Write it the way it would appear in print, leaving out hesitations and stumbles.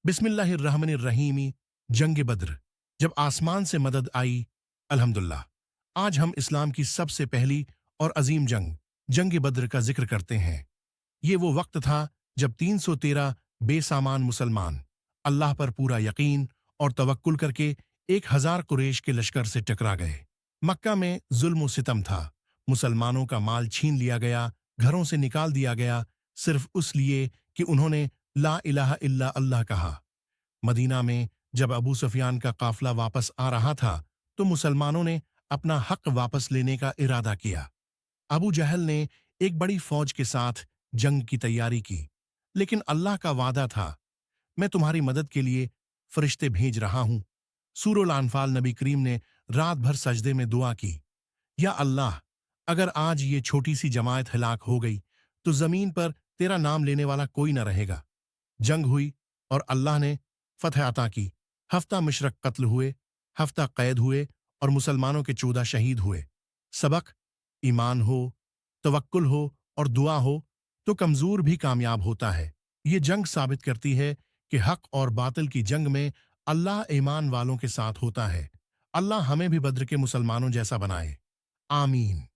बिस्मिल्लाहिर्रहमानिर्रहीम। जंग बद्र, जब आसमान से मदद आई। अल्हम्दुलिल्लाह, आज हम इस्लाम की सबसे पहली और अजीम जंग बद्र का जिक्र करते हैं। ये वो वक्त था जब 313 बेसामान मुसलमान अल्लाह पर पूरा यकीन और तवक्कुल करके 1000 कुरैश के लश्कर से टकरा गए। मक्का में जुल्म सितम था, मुसलमानों का माल छीन लिया गया, घरों से निकाल दिया गया, सिर्फ इसलिए कि उन्होंने ला इलाहा इल्ला अल्लाह कहा। मदीना में जब अबू सुफियान का काफिला वापस आ रहा था तो मुसलमानों ने अपना हक वापस लेने का इरादा किया। अबू जहल ने एक बड़ी फौज के साथ जंग की तैयारी की, लेकिन अल्लाह का वादा था, मैं तुम्हारी मदद के लिए फरिश्ते भेज रहा हूं। सूरह अल-अनफाल नबी करीम ने रात भर सजदे में दुआ की, या अल्लाह, अगर आज ये छोटी सी जमात हलाक हो गई तो जमीन पर तेरा नाम लेने वाला कोई न रहेगा। जंग हुई और अल्लाह ने फतह अता की। हफ्ता मुशरक कत्ल हुए, हफ्ता कैद हुए और मुसलमानों के 14 शहीद हुए। सबक: ईमान हो, तवक्कुल हो और दुआ हो तो कमजोर भी कामयाब होता है। ये जंग साबित करती है कि हक और बातिल की जंग में अल्लाह ईमान वालों के साथ होता है। अल्लाह हमें भी बद्र के मुसलमानों जैसा बनाए। आमीन।